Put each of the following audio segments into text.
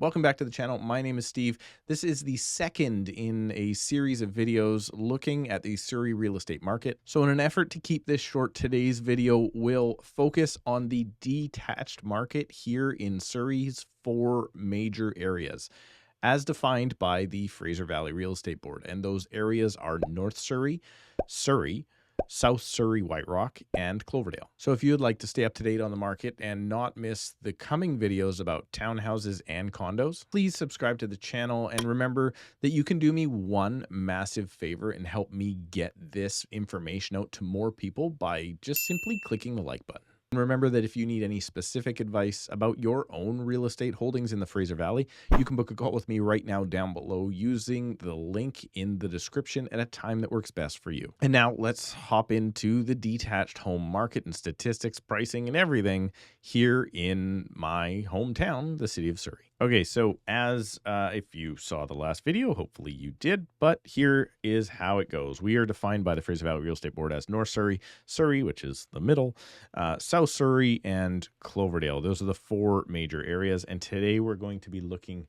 Welcome back to the channel. My name is Steve. This is the second in a series of videos looking at the Surrey real estate market. So in an effort to keep this short, today's video will focus on the detached market here in Surrey's 4 major areas, as defined by the Fraser Valley Real Estate Board. And those areas are North Surrey, Surrey, South Surrey, White Rock, and Cloverdale. So if you would like to stay up to date on the market and not miss the coming videos about townhouses and condos, please subscribe to the channel. And remember that you can do me one massive favor and help me get this information out to more people by just simply clicking the like button. And remember that if you need any specific advice about your own real estate holdings in the Fraser Valley, you can book a call with me right now down below using the link in the description at a time that works best for you. And now let's hop into the detached home market and statistics, pricing, and everything here in my hometown, the city of Surrey. Okay, so as if you saw the last video, hopefully you did, but here is how it goes. We are defined by the Fraser Valley Real Estate Board as North Surrey, Surrey, which is the middle, South Surrey, and Cloverdale. Those are the 4 major areas, and today we're going to be looking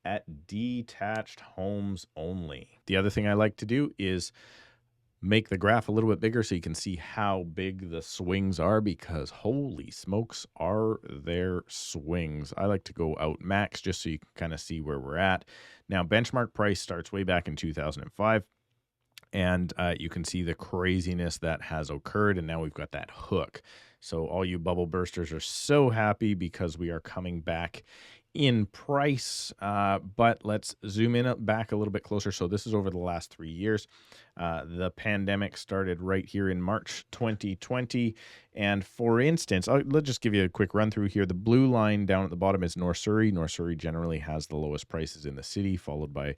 at detached homes only. The other thing I like to do is make the graph a little bit bigger so you can see how big the swings are, because holy smokes are there swings. I like to go out max just so you can kind of see where we're at. Now, benchmark price starts way back in 2005. And you can see the craziness that has occurred. And now we've got that hook. So all you bubble bursters are so happy because we are coming back in price. But let's zoom in back a little bit closer. So this is over the last 3 years. The pandemic started right here in March 2020. And for instance, let's just give you a quick run through here. The blue line down at the bottom is North Surrey. North Surrey generally has the lowest prices in the city, followed by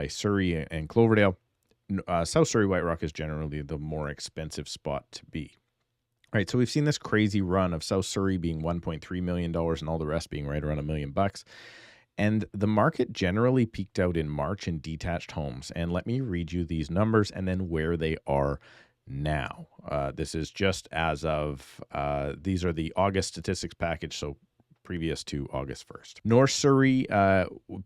Surrey and Cloverdale. South Surrey, White Rock is generally the more expensive spot to be. All right, so we've seen this crazy run of South Surrey being $1.3 million and all the rest being right around $1 million. And the market generally peaked out in March in detached homes. And let me read you these numbers and then where they are now. This is just as of, these are the August statistics package, so previous to August 1st. North Surrey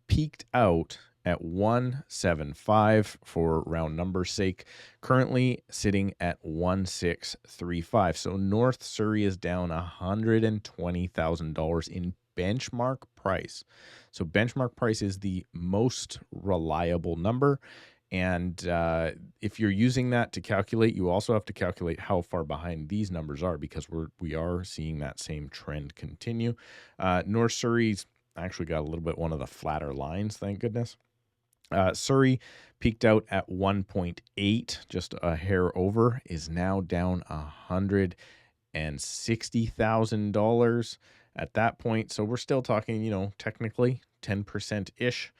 peaked out at 175 for round numbers sake, currently sitting at 1635. So North Surrey is down $120,000 in benchmark price. So benchmark price is the most reliable number. And if you're using that to calculate, you also have to calculate how far behind these numbers are, because we are seeing that same trend continue. North Surrey's actually got a little bit one of the flatter lines, thank goodness. Surrey peaked out at 1.8, just a hair over, is now down $160,000 at that point. So we're still talking, technically 10%-ish,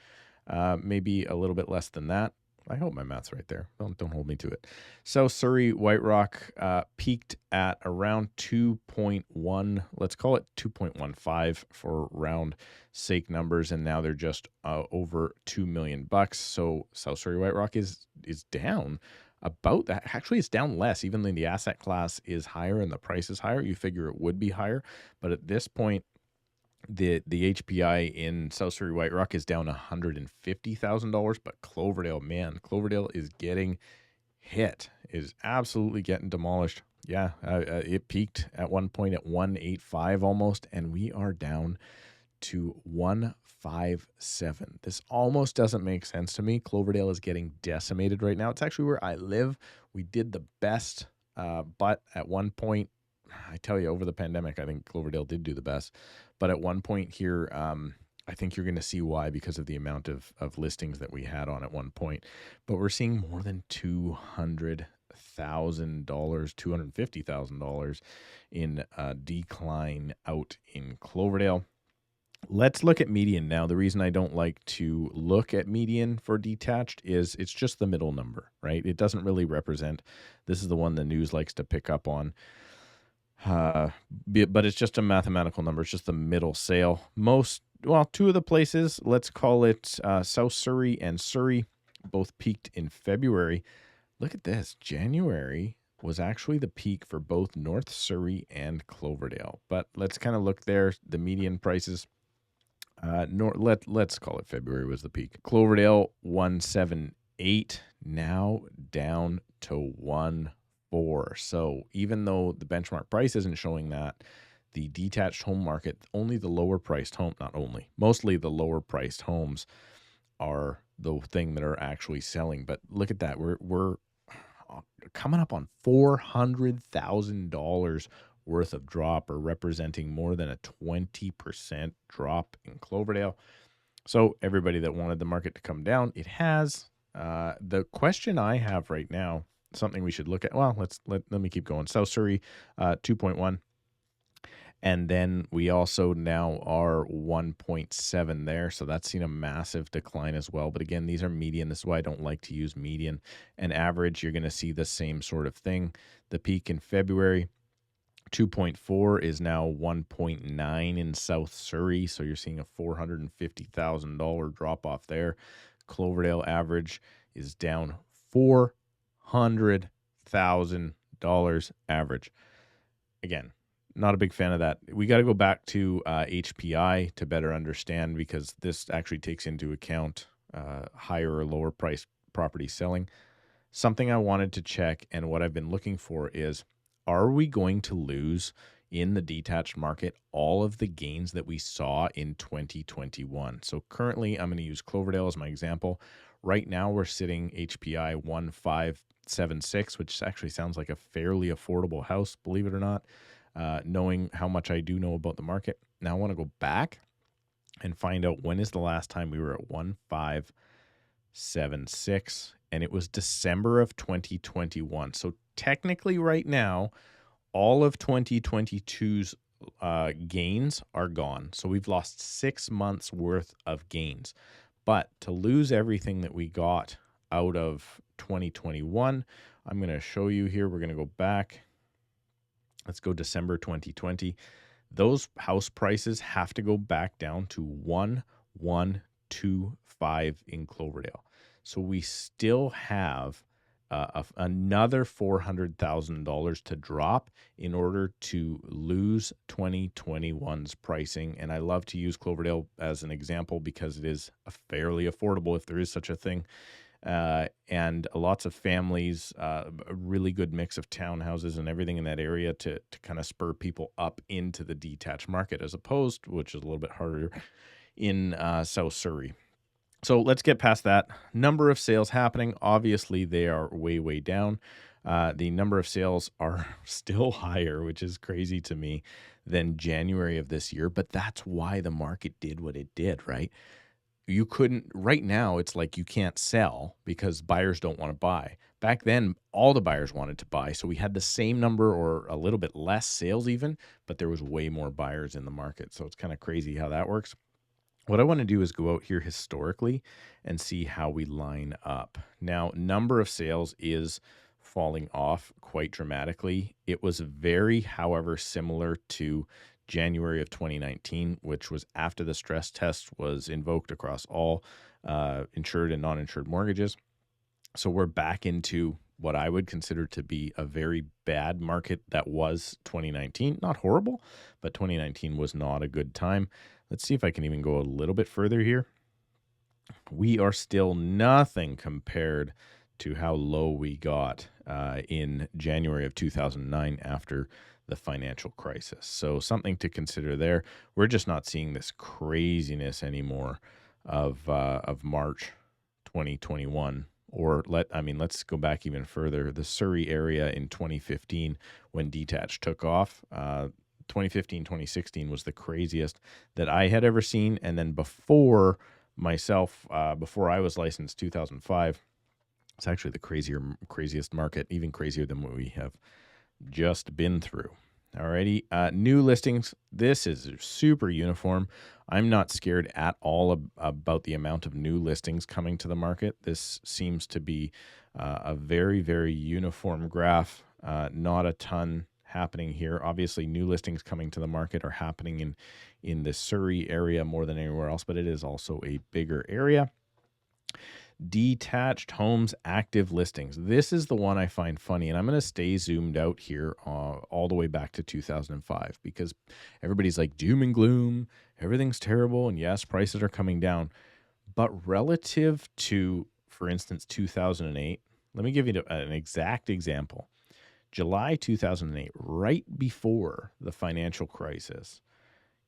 maybe a little bit less than that. I hope my math's right there. Don't hold me to it. South Surrey, White Rock peaked at around 2.1, let's call it 2.15 for round sake numbers, and now they're just over $2 million. So South Surrey, White Rock is down about that. Actually, it's down less, even though the asset class is higher and the price is higher. You figure it would be higher, but at this point, the HPI in South Surrey, White Rock is down $150,000, but Cloverdale is getting hit, is absolutely getting demolished. Yeah, it peaked at one point at 185 almost, and we are down to 157. This almost doesn't make sense to me. Cloverdale is getting decimated right now. It's actually where I live. We did the best, but at one point, I tell you, over the pandemic, I think Cloverdale did do the best. But at one point here, I think you're going to see why, because of the amount of listings that we had on at one point. But we're seeing more than $200,000, $250,000 in decline out in Cloverdale. Let's look at median now. The reason I don't like to look at median for detached is it's just the middle number, right? It doesn't really represent. This is the one the news likes to pick up on. But it's just a mathematical number. It's just the middle sale. Two of the places, let's call it South Surrey and Surrey, both peaked in February. Look at this. January was actually the peak for both North Surrey and Cloverdale. But let's kind of look there. The median prices Let's call it February was the peak. Cloverdale 178, now down to 1.4. So even though the benchmark price isn't showing that, the detached home market, only the lower priced home, not only, mostly the lower priced homes are the thing that are actually selling. But look at that. We're coming up on $400,000 worth of drop, or representing more than a 20% drop in Cloverdale. So everybody that wanted the market to come down, it has. The question I have right now, something we should look at. Well, let me keep going. South Surrey, 2.1. And then we also now are 1.7 there. So that's seen a massive decline as well. But again, these are median. This is why I don't like to use median and average. You're going to see the same sort of thing. The peak in February, 2.4 is now 1.9 in South Surrey. So you're seeing a $450,000 drop off there. Cloverdale average is down $400,000 average. Again, not a big fan of that. We got to go back to HPI to better understand, because this actually takes into account higher or lower price property selling. Something I wanted to check, and what I've been looking for, is, are we going to lose in the detached market all of the gains that we saw in 2021? So currently, I'm going to use Cloverdale as my example. Right now, we're sitting HPI 1576, which actually sounds like a fairly affordable house, believe it or not. Knowing how much I do know about the market. Now I want to go back and find out, when is the last time we were at 1576, and it was December of 2021. So technically right now, all of 2022's gains are gone. So we've lost 6 months worth of gains. But to lose everything that we got out of 2021, I'm going to show you here. We're going to go back. Let's go December 2020. Those house prices have to go back down to 1125 in Cloverdale. So we still have another $400,000 to drop in order to lose 2021's pricing. And I love to use Cloverdale as an example because it is fairly affordable, if there is such a thing. And lots of families, a really good mix of townhouses and everything in that area to kind of spur people up into the detached market, as opposed, which is a little bit harder, in South Surrey. So let's get past that. Number of sales happening, obviously they are way, way down. The number of sales are still higher, which is crazy to me, than January of this year. But that's why the market did what it did, right? You couldn't, right now, it's like you can't sell because buyers don't want to buy. Back then, all the buyers wanted to buy. So we had the same number or a little bit less sales even, but there was way more buyers in the market. So it's kind of crazy how that works. What I want to do is go out here historically and see how we line up. Now, number of sales is falling off quite dramatically. It was very, however, similar to January of 2019, which was after the stress test was invoked across all insured and non-insured mortgages. So we're back into what I would consider to be a very bad market that was 2019. Not horrible, but 2019 was not a good time. Let's see if I can even go a little bit further here. We are still nothing compared to how low we got in January of 2009 after the financial crisis. So something to consider there. We're just not seeing this craziness anymore of March 2021. Or let's go back even further. The Surrey area in 2015, when Detached took off, 2015, 2016 was the craziest that I had ever seen. And then before myself, before I was licensed, 2005, it's actually the craziest market, even crazier than what we have just been through. Alrighty, new listings. This is super uniform. I'm not scared at all about the amount of new listings coming to the market. This seems to be a very, very uniform graph. Not a ton happening here. Obviously, new listings coming to the market are happening in the Surrey area more than anywhere else, but it is also a bigger area. Detached homes active listings. This is the one I find funny, and I'm going to stay zoomed out here all the way back to 2005 because everybody's like doom and gloom, everything's terrible, and yes, prices are coming down. But relative to, for instance, 2008, let me give you an exact example. July 2008, right before the financial crisis,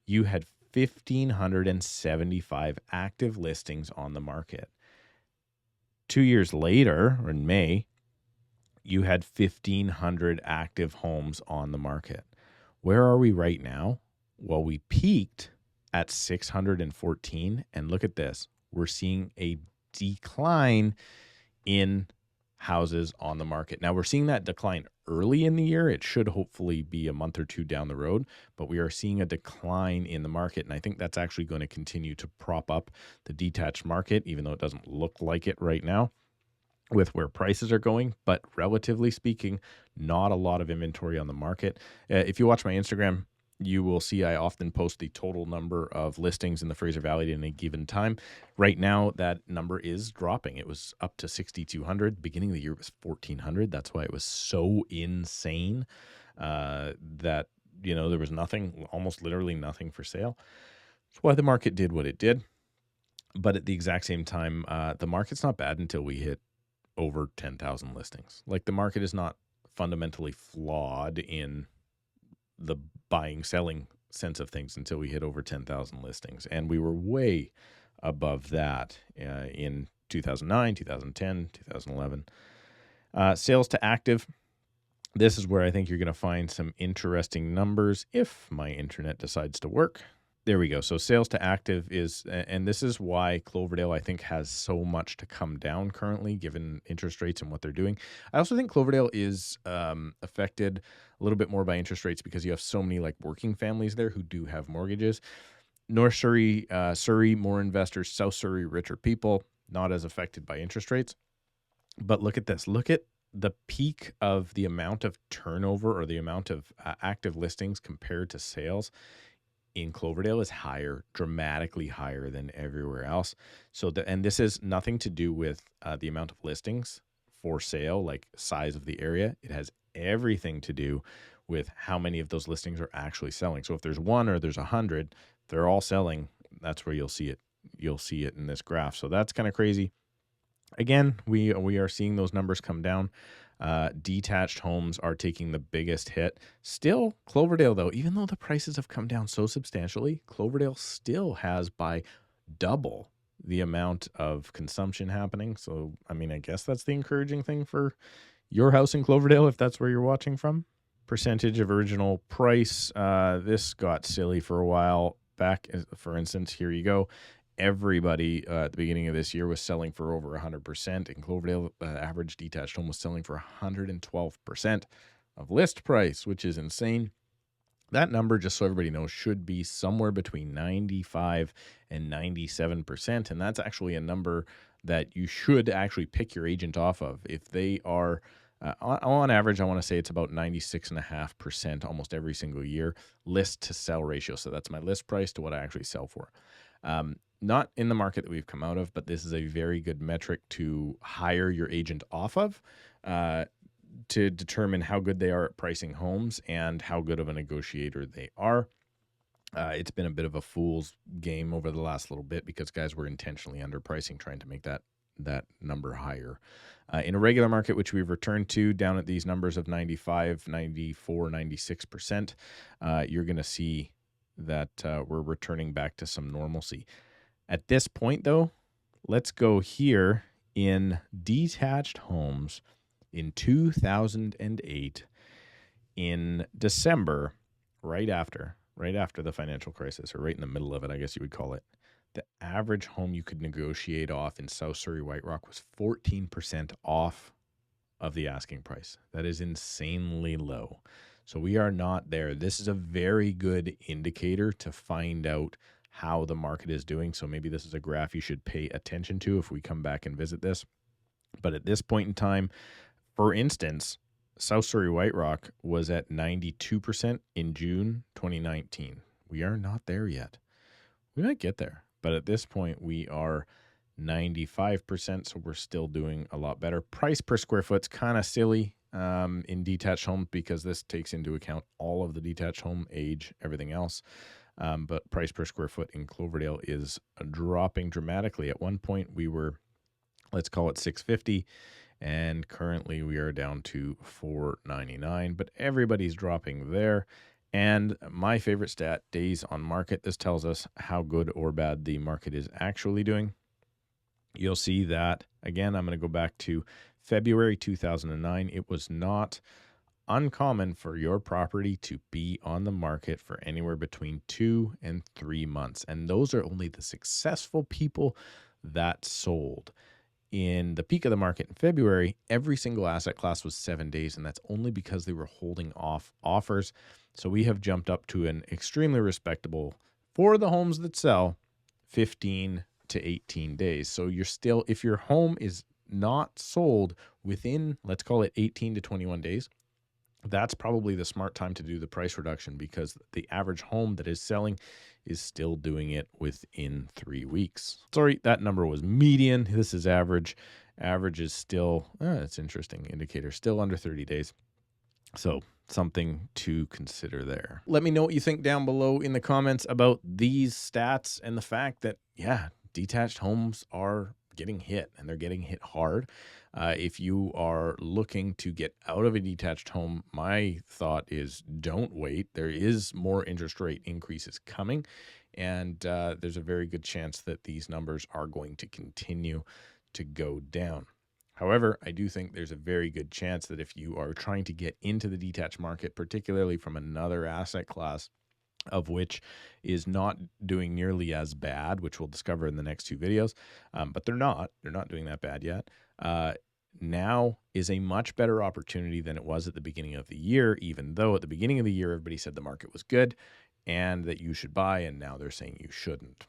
you had 1,575 active listings on the market. 2 years later, or in May, you had 1,500 active homes on the market. Where are we right now? Well, we peaked at 614, and look at this. We're seeing a decline in houses on the market. Now, we're seeing that decline early in the year. It should hopefully be a month or two down the road, but we are seeing a decline in the market, and I think that's actually going to continue to prop up the detached market, even though it doesn't look like it right now with where prices are going. But relatively speaking, not a lot of inventory on the market. If you watch my Instagram, you will see I often post the total number of listings in the Fraser Valley in a given time. Right now, that number is dropping. It was up to 6,200. Beginning of the year, it was 1,400. That's why it was so insane that, there was nothing, almost literally nothing for sale. That's why the market did what it did. But at the exact same time, the market's not bad until we hit over 10,000 listings. Like, the market is not fundamentally flawed in the buying, selling sense of things until we hit over 10,000 listings. And we were way above that in 2009, 2010, 2011. Sales to active. This is where I think you're going to find some interesting numbers if my internet decides to work. There we go. So sales to active is, and this is why Cloverdale, I think, has so much to come down currently, given interest rates and what they're doing. I also think Cloverdale is affected a little bit more by interest rates because you have so many like working families there who do have mortgages. North Surrey, Surrey, more investors. South Surrey, richer people, not as affected by interest rates. But look at this. Look at the peak of the amount of turnover or the amount of active listings compared to sales in Cloverdale is higher, dramatically higher than everywhere else. So, and this is nothing to do with the amount of listings for sale, like size of the area. It has everything to do with how many of those listings are actually selling. So if there's one or there's 100, they're all selling. That's where you'll see it. You'll see it in this graph. So that's kind of crazy. Again, we are seeing those numbers come down. Detached homes are taking the biggest hit. Still, Cloverdale, though, even though the prices have come down so substantially, Cloverdale still has by double the amount of consumption happening. So, I mean, I guess that's the encouraging thing for your house in Cloverdale, if that's where you're watching from. Percentage of original price. This got silly for a while back. For instance, here you go. Everybody at the beginning of this year was selling for over 100%. In Cloverdale, average detached home was selling for 112% of list price, which is insane. That number, just so everybody knows, should be somewhere between 95 and 97%. And that's actually a number that you should actually pick your agent off of. If they are, on average, I want to say it's about 96.5% almost every single year, list to sell ratio. So that's my list price to what I actually sell for. Not in the market that we've come out of, but this is a very good metric to hire your agent off of to determine how good they are at pricing homes and how good of a negotiator they are. It's been a bit of a fool's game over the last little bit because guys were intentionally underpricing, trying to make that number higher. In a regular market, which we've returned to down at these numbers of 95, 94, 96%, you're going to see that we're returning back to some normalcy. At this point, though, let's go here in detached homes in 2008 in December, right after the financial crisis, or right in the middle of it, I guess you would call it. The average home you could negotiate off in South Surrey, White Rock was 14% off of the asking price. That is insanely low. So we are not there. This is a very good indicator to find out how the market is doing. So maybe this is a graph you should pay attention to if we come back and visit this. But at this point in time, for instance, South Surrey White Rock was at 92% in June 2019. We are not there yet. We might get there, but at this point we are 95%, so we're still doing a lot better. Price per square foot's kind of silly in detached homes because this takes into account all of the detached home, age, everything else. But price per square foot in Cloverdale is dropping dramatically. At one point, we were, let's call it $650, and currently we are down to $499. But everybody's dropping there. And my favorite stat, days on market. This tells us how good or bad the market is actually doing. You'll see that, again, I'm going to go back to February 2009. It was not uncommon for your property to be on the market for anywhere between 2 and 3 months. And those are only the successful people that sold. In the peak of the market in February, every single asset class was 7 days, and that's only because they were holding off offers. So we have jumped up to an extremely respectable, for the homes that sell, 15 to 18 days. So you're still, if your home is not sold within, let's call it 18 to 21 days, that's probably the smart time to do the price reduction, because the average home that is selling is still doing it within 3 weeks. Sorry, that number was median. This is average. Average is still, it's an interesting indicator, still under 30 days. So something to consider there. Let me know what you think down below in the comments about these stats and the fact that, yeah, detached homes are getting hit, and they're getting hit hard. If you are looking to get out of a detached home, my thought is don't wait. There is more interest rate increases coming, and there's a very good chance that these numbers are going to continue to go down. However, I do think there's a very good chance that if you are trying to get into the detached market, particularly from another asset class, of which is not doing nearly as bad, which we'll discover in the next 2 videos, but they're not doing that bad yet. Now is a much better opportunity than it was at the beginning of the year, even though at the beginning of the year, everybody said the market was good and that you should buy, and now they're saying you shouldn't.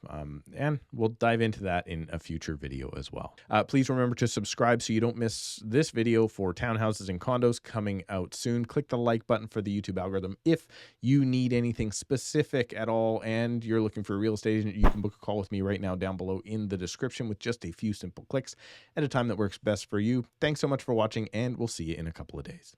And we'll dive into that in a future video as well. Please remember to subscribe so you don't miss this video for townhouses and condos coming out soon. Click the like button for the YouTube algorithm. If you need anything specific at all and you're looking for a real estate agent, you can book a call with me right now down below in the description with just a few simple clicks at a time that works best for you. Thanks so much for watching, and we'll see you in a couple of days.